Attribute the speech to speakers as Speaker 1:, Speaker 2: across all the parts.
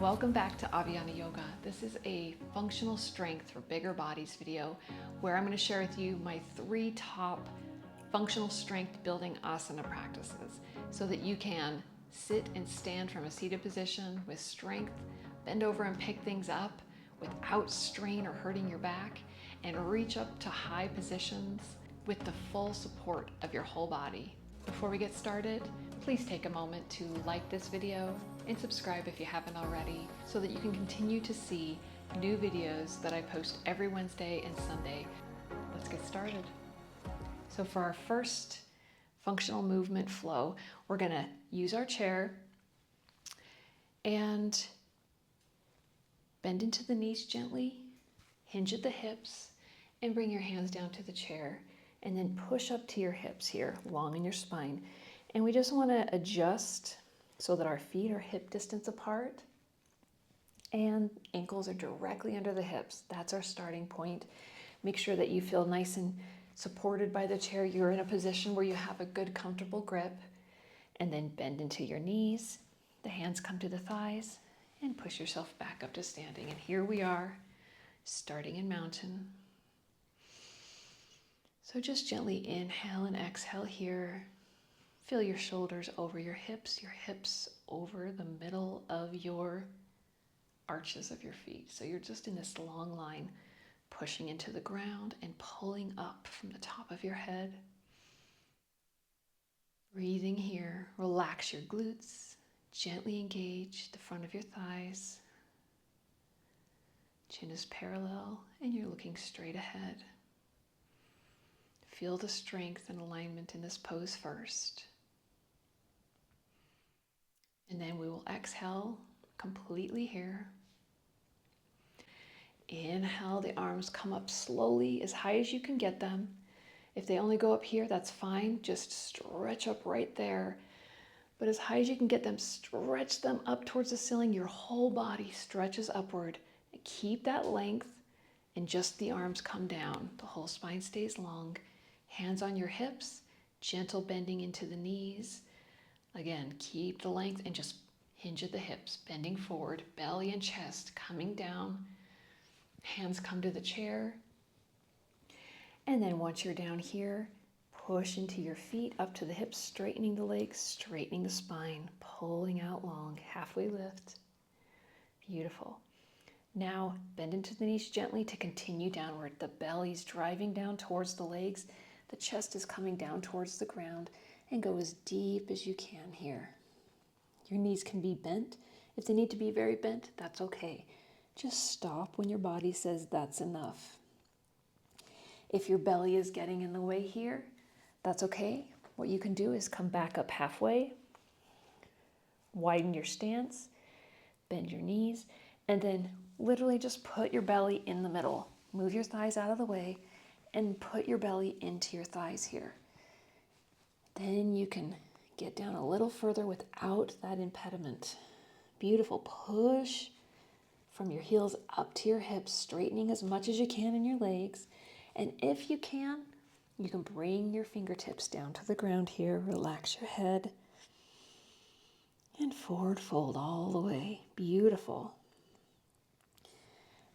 Speaker 1: Welcome back to Aviana Yoga. This is a functional strength for bigger bodies video where I'm going to share with you my 3 top functional strength building asana practices so that you can sit and stand from a seated position with strength, bend over and pick things up without strain or hurting your back, and reach up to high positions with the full support of your whole body. Before we get started, please take a moment to like this video and subscribe if you haven't already so that you can continue to see new videos that I post every Wednesday and Sunday. Let's get started. So for our first functional movement flow, we're going to use our chair and bend into the knees gently, hinge at the hips, and bring your hands down to the chair, and then push up to your hips here, long in your spine. And we just want to adjust so that our feet are hip distance apart and ankles are directly under the hips. That's our starting point. Make sure that you feel nice and supported by the chair. You're in a position where you have a good, comfortable grip. And then bend into your knees. The hands come to the thighs and push yourself back up to standing. And here we are, starting in mountain. So just gently inhale and exhale here. Feel your shoulders over your hips over the middle of your arches of your feet. So you're just in this long line, pushing into the ground and pulling up from the top of your head. Breathing here, relax your glutes, gently engage the front of your thighs. Chin is parallel and you're looking straight ahead. Feel the strength and alignment in this pose first. And then we will exhale completely here. Inhale, the arms come up slowly as high as you can get them. If they only go up here, that's fine. Just stretch up right there. But as high as you can get them, stretch them up towards the ceiling. Your whole body stretches upward. Keep that length and just the arms come down. The whole spine stays long. Hands on your hips, gentle bending into the knees. Again, keep the length and just hinge at the hips, bending forward, belly and chest coming down. Hands come to the chair. And then once you're down here, push into your feet up to the hips, straightening the legs, straightening the spine, pulling out long, halfway lift. Beautiful. Now bend into the knees gently to continue downward. The belly's driving down towards the legs. The chest is coming down towards the ground, and go as deep as you can here. Your knees can be bent. If they need to be very bent, that's okay. Just stop when your body says that's enough. If your belly is getting in the way here, that's okay. What you can do is come back up halfway, widen your stance, bend your knees, and then literally just put your belly in the middle. Move your thighs out of the way and put your belly into your thighs here. Then you can get down a little further without that impediment. Beautiful. Push from your heels up to your hips, straightening as much as you can in your legs. And if you can bring your fingertips down to the ground here. Relax your head. And forward fold all the way. Beautiful.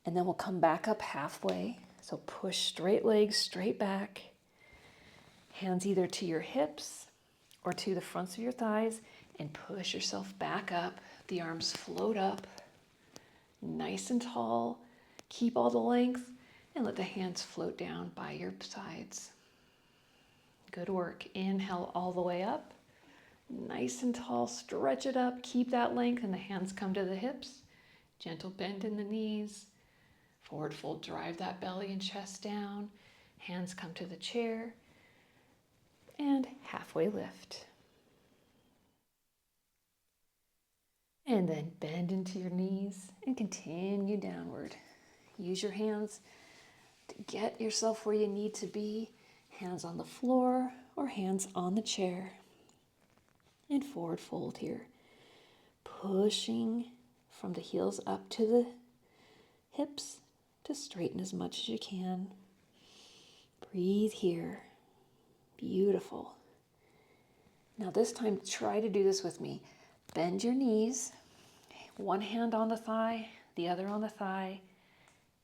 Speaker 1: And then we'll come back up halfway. So push straight legs, straight back. Hands either to your hips or to the fronts of your thighs, and push yourself back up. The arms float up, nice and tall. Keep all the length and let the hands float down by your sides. Good work. Inhale all the way up, nice and tall. Stretch it up, keep that length, and the hands come to the hips. Gentle bend in the knees. Forward fold, drive that belly and chest down. Hands come to the chair. And halfway lift. And then bend into your knees and continue downward. Use your hands to get yourself where you need to be. Hands on the floor or hands on the chair. And forward fold here. Pushing from the heels up to the hips to straighten as much as you can. Breathe here. Beautiful. Now this time, try to do this with me. Bend your knees, One hand on the thigh, the other on the thigh,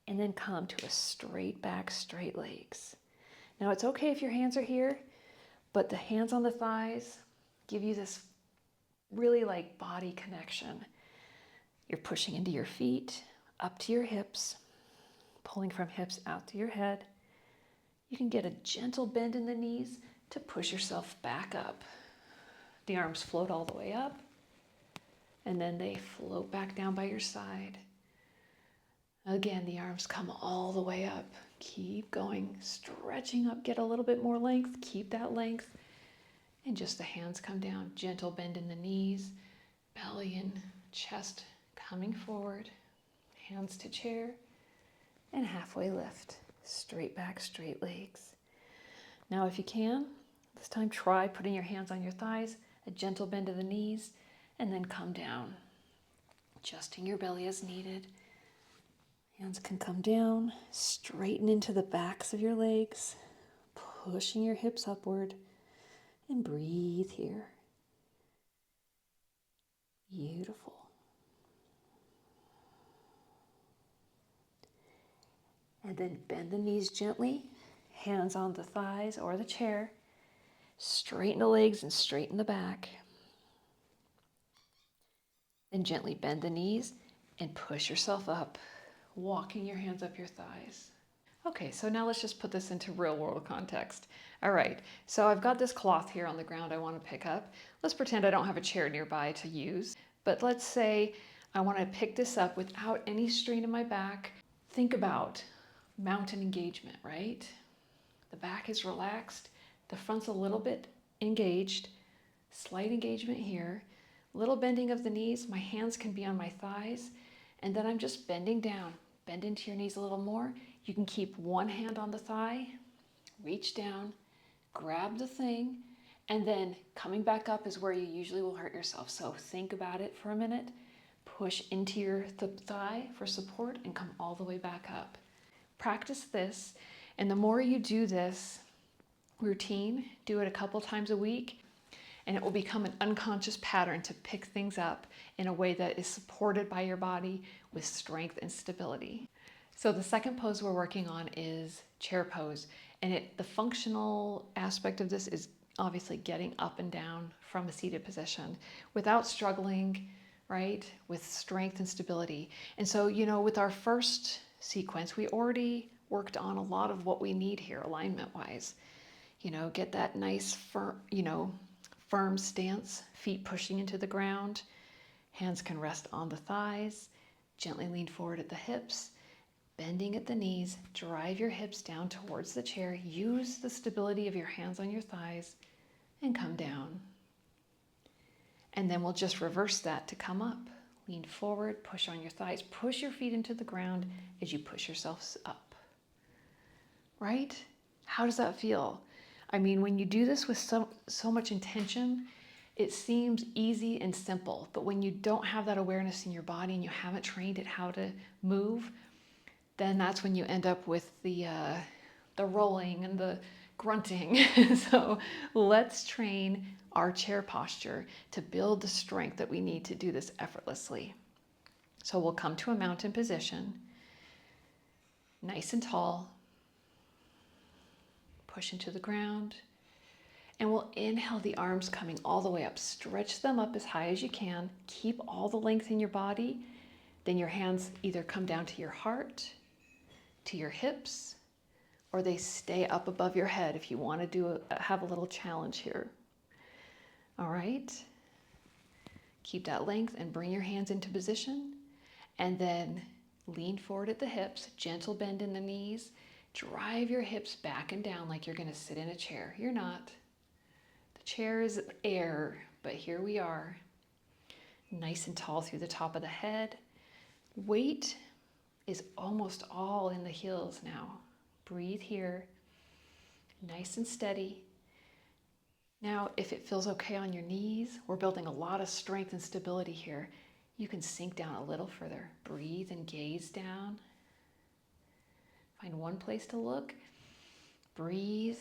Speaker 1: and then come to a straight back, straight legs. Now it's okay if your hands are here, but the hands on the thighs give you this really like body connection. You're pushing into your feet, up to your hips, pulling from hips out to your head. You can get a gentle bend in the knees to push yourself back up. The arms float all the way up, and then they float back down by your side. Again, the arms come all the way up. Keep going, stretching up, get a little bit more length, keep that length, and just the hands come down. Gentle bend in the knees, belly and chest coming forward, hands to chair, and halfway lift. Straight back, straight legs. Now if you can, this time try putting your hands on your thighs, a gentle bend of the knees, and then come down. Adjusting your belly as needed. Hands can come down, straighten into the backs of your legs, pushing your hips upward, and breathe here. Beautiful. And then bend the knees gently, hands on the thighs or the chair. Straighten the legs and straighten the back. Then gently bend the knees and push yourself up, walking your hands up your thighs. Okay, so now let's just put this into real world context. All right, so I've got this cloth here on the ground I want to pick up. Let's pretend I don't have a chair nearby to use, but let's say I want to pick this up without any strain in my back. Think about mountain engagement, right? The back is relaxed, the front's a little bit engaged, slight engagement here, little bending of the knees, my hands can be on my thighs, and then I'm just bending down. Bend into your knees a little more. You can keep one hand on the thigh, reach down, grab the thing, and then coming back up is where you usually will hurt yourself. So think about it for a minute. Push into your thigh for support and come all the way back up. Practice this, and the more you do this routine, do it a couple times a week, and it will become an unconscious pattern to pick things up in a way that is supported by your body with strength and stability. So the second pose we're working on is chair pose, and the functional aspect of this is obviously getting up and down from a seated position without struggling, right, with strength and stability. And so, with our first sequence, we already worked on a lot of what we need here alignment-wise. Get that nice firm stance, feet pushing into the ground, hands can rest on the thighs, gently lean forward at the hips, bending at the knees, drive your hips down towards the chair, use the stability of your hands on your thighs, and come down. And then we'll just reverse that to come up. Lean forward, push on your thighs, push your feet into the ground as you push yourselves up. Right? How does that feel? I mean, when you do this with so much intention, it seems easy and simple, but when you don't have that awareness in your body and you haven't trained it how to move, then that's when you end up with the rolling and the grunting. So let's train our chair posture to build the strength that we need to do this effortlessly. So we'll come to a mountain position, nice and tall, push into the ground, and we'll inhale the arms coming all the way up. Stretch them up as high as you can. Keep all the length in your body. Then your hands either come down to your heart, to your hips, or they stay up above your head if you want to have a little challenge here. All right. Keep that length and bring your hands into position, and then lean forward at the hips, gentle bend in the knees. Drive your hips back and down like you're going to sit in a chair. You're not. The chair is air, but here we are. Nice and tall through the top of the head. Weight is almost all in the heels now. Breathe here. Nice and steady. Now, if it feels okay on your knees, we're building a lot of strength and stability here. You can sink down a little further. Breathe and gaze down. Find one place to look. Breathe.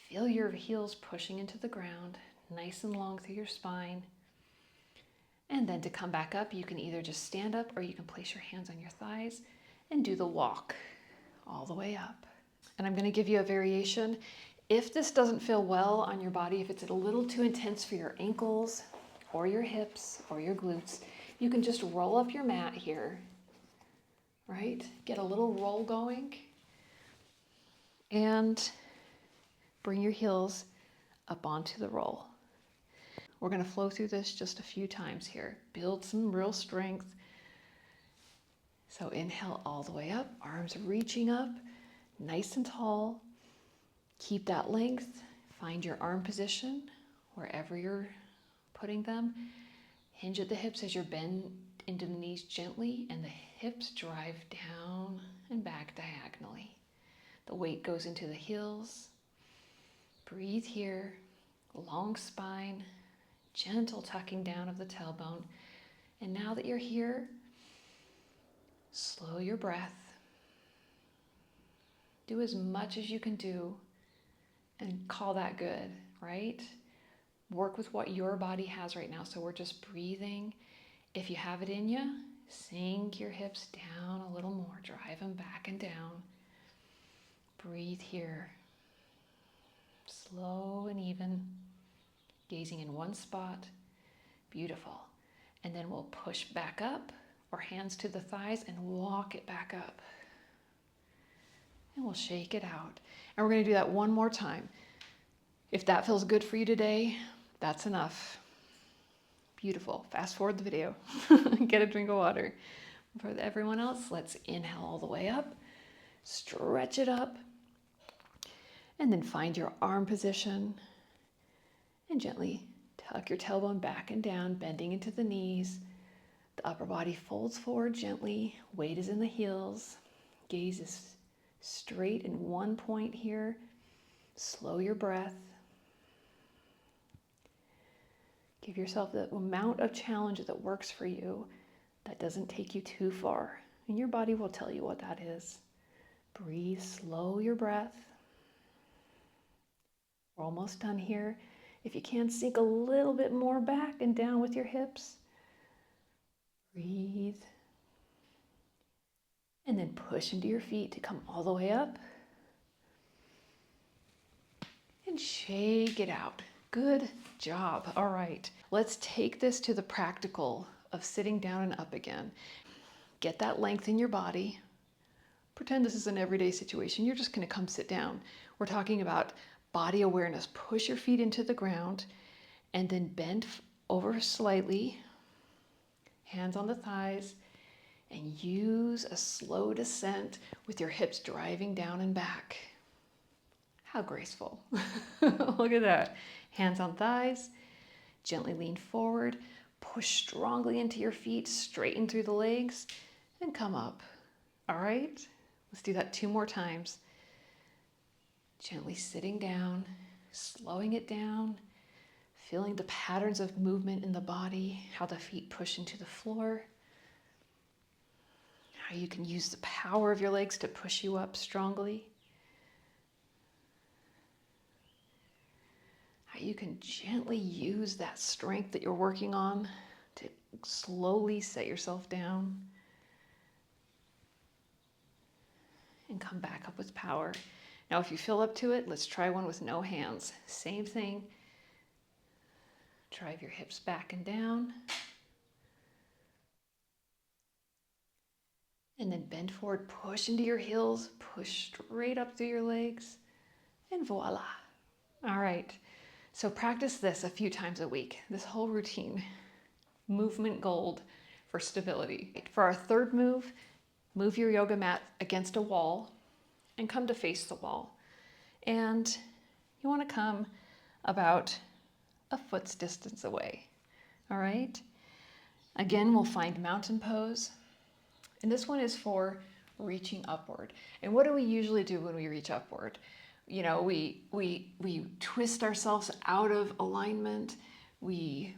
Speaker 1: Feel your heels pushing into the ground, nice and long through your spine. And then to come back up, you can either just stand up or you can place your hands on your thighs and do the walk all the way up. And I'm going to give you a variation. If this doesn't feel well on your body, if it's a little too intense for your ankles or your hips or your glutes, you can just roll up your mat here, right? Get a little roll going and bring your heels up onto the roll. We're going to flow through this just a few times here. Build some real strength. So inhale all the way up, arms reaching up, nice and tall. Keep that length. Find your arm position wherever you're putting them. Hinge at the hips as you bend into the knees gently, and the hips drive down and back diagonally. The weight goes into the heels. Breathe here. Long spine, gentle tucking down of the tailbone. And now that you're here, slow your breath. Do as much as you can do and call that good, right? Work with what your body has right now. So we're just breathing. If you have it in you, sink your hips down a little more. Drive them back and down. Breathe here. Slow and even. Gazing in one spot. Beautiful. And then we'll push back up, or hands to the thighs, and walk it back up. And we'll shake it out. And we're going to do that one more time. If that feels good for you today, that's enough. Beautiful. Fast forward the video. Get a drink of water. For everyone else, let's inhale all the way up. Stretch it up. And then find your arm position. And gently tuck your tailbone back and down, bending into the knees. The upper body folds forward gently. Weight is in the heels. Gaze is straight in one point here. Slow your breath. Give yourself the amount of challenge that works for you, that doesn't take you too far. And your body will tell you what that is. Breathe, slow your breath. We're almost done here. If you can, sink a little bit more back and down with your hips. Breathe. And then push into your feet to come all the way up. And shake it out. Good job. All right. Let's take this to the practical of sitting down and up again. Get that length in your body. Pretend this is an everyday situation. You're just going to come sit down. We're talking about body awareness. Push your feet into the ground and then bend over slightly. Hands on the thighs. And use a slow descent with your hips driving down and back. How graceful. Look at that. Hands on thighs. Gently lean forward. Push strongly into your feet, straighten through the legs, and come up. All right? Let's do that 2 more times. Gently sitting down, slowing it down, feeling the patterns of movement in the body, how the feet push into the floor, how you can use the power of your legs to push you up strongly, how you can gently use that strength that you're working on to slowly set yourself down and come back up with power. Now, if you feel up to it, let's try one with no hands. Same thing. Drive your hips back and down. And then bend forward, push into your heels, push straight up through your legs, and voila. All right. So practice this a few times a week, this whole routine. Movement gold for stability. For our third move, move your yoga mat against a wall and come to face the wall. And you want to come about a foot's distance away. All right? Again, we'll find mountain pose. And this one is for reaching upward. And what do we usually do when we reach upward? You know, we twist ourselves out of alignment. We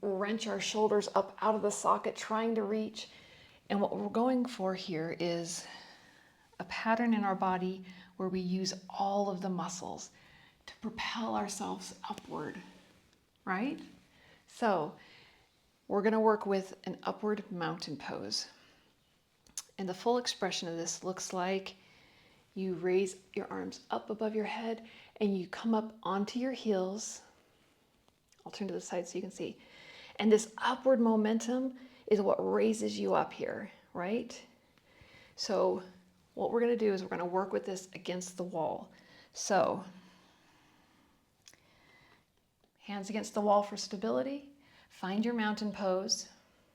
Speaker 1: wrench our shoulders up out of the socket trying to reach. And what we're going for here is a pattern in our body where we use all of the muscles to propel ourselves upward, right? So We're going to work with an upward mountain pose. And the full expression of this looks like you raise your arms up above your head and you come up onto your heels. I'll turn to the side so you can see. And this upward momentum is what raises you up here, right? So what we're going to do is we're going to work with this against the wall. So hands against the wall for stability. Find your mountain pose,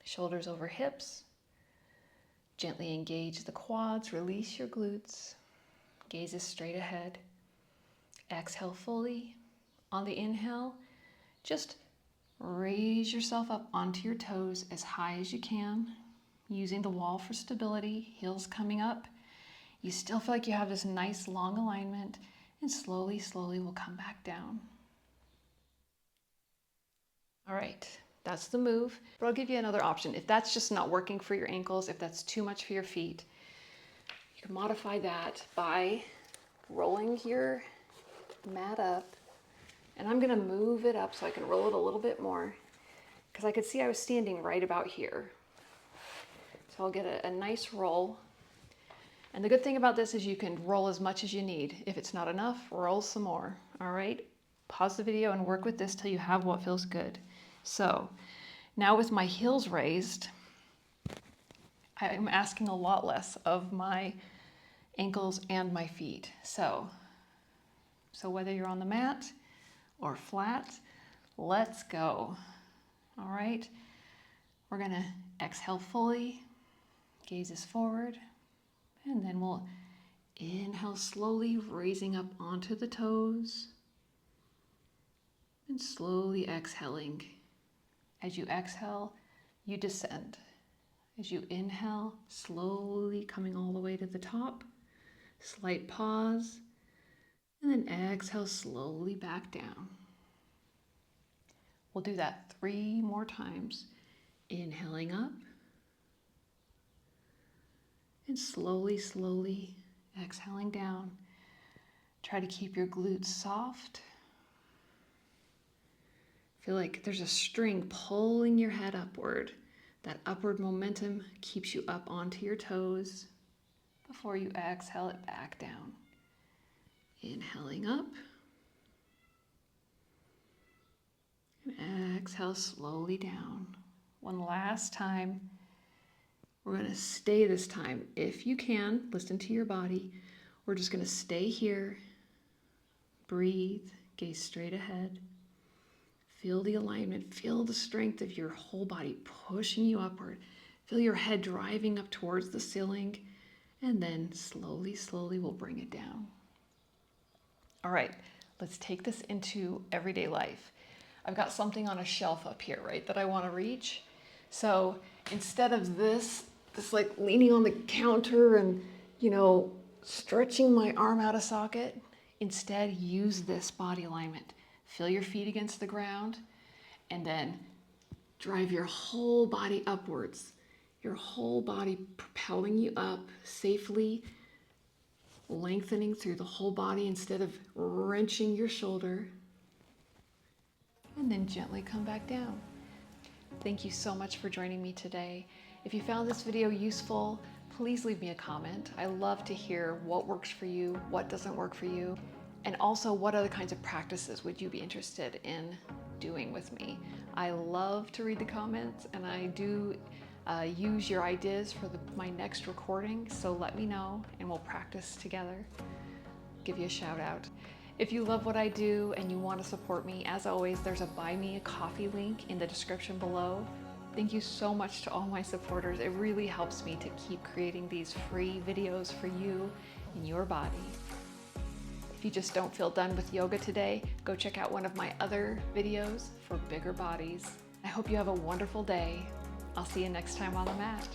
Speaker 1: shoulders over hips. Gently engage the quads, release your glutes. Gaze is straight ahead. Exhale fully. On the inhale, just raise yourself up onto your toes as high as you can, using the wall for stability, heels coming up. You still feel like you have this nice long alignment, and slowly, slowly we'll come back down. All right, that's the move. But I'll give you another option. If that's just not working for your ankles, if that's too much for your feet, you can modify that by rolling your mat up. And I'm gonna move it up so I can roll it a little bit more, because I could see I was standing right about here. So I'll get a nice roll. And the good thing about this is you can roll as much as you need. If it's not enough, roll some more. All right, pause the video and work with this till you have what feels good. So now with my heels raised, I'm asking a lot less of my ankles and my feet. So whether you're on the mat or flat, let's go. All right, we're gonna exhale fully, gazes forward, and then we'll inhale slowly, raising up onto the toes, and slowly exhaling. As you exhale, you descend. As you inhale, slowly coming all the way to the top, slight pause, and then exhale slowly back down. We'll do that 3 more times. Inhaling up, and slowly, slowly exhaling down. Try to keep your glutes soft. Feel like there's a string pulling your head upward. That upward momentum keeps you up onto your toes before you exhale it back down. Inhaling up. And exhale slowly down. One last time. We're going to stay this time. If you can, listen to your body. We're just going to stay here. Breathe. Gaze straight ahead. Feel the alignment. Feel the strength of your whole body pushing you upward. Feel your head driving up towards the ceiling. And then slowly, slowly we'll bring it down. All right, let's take this into everyday life. I've got something on a shelf up here, right, that I want to reach. So instead of this like leaning on the counter and, stretching my arm out of socket, instead use this body alignment. Feel your feet against the ground and then drive your whole body upwards. Your whole body propelling you up safely, lengthening through the whole body instead of wrenching your shoulder. And then gently come back down. Thank you so much for joining me today. If you found this video useful, please leave me a comment. I love to hear what works for you, what doesn't work for you, and also what other kinds of practices would you be interested in doing with me. I love to read the comments, and I do use your ideas for my next recording, so let me know and we'll practice together. Give you a shout out. If you love what I do and you want to support me, as always, there's a Buy Me a Coffee link in the description below. Thank you so much to all my supporters. It really helps me to keep creating these free videos for you and your body. If you just don't feel done with yoga today, go check out one of my other videos for bigger bodies. I hope you have a wonderful day. I'll see you next time on the mat.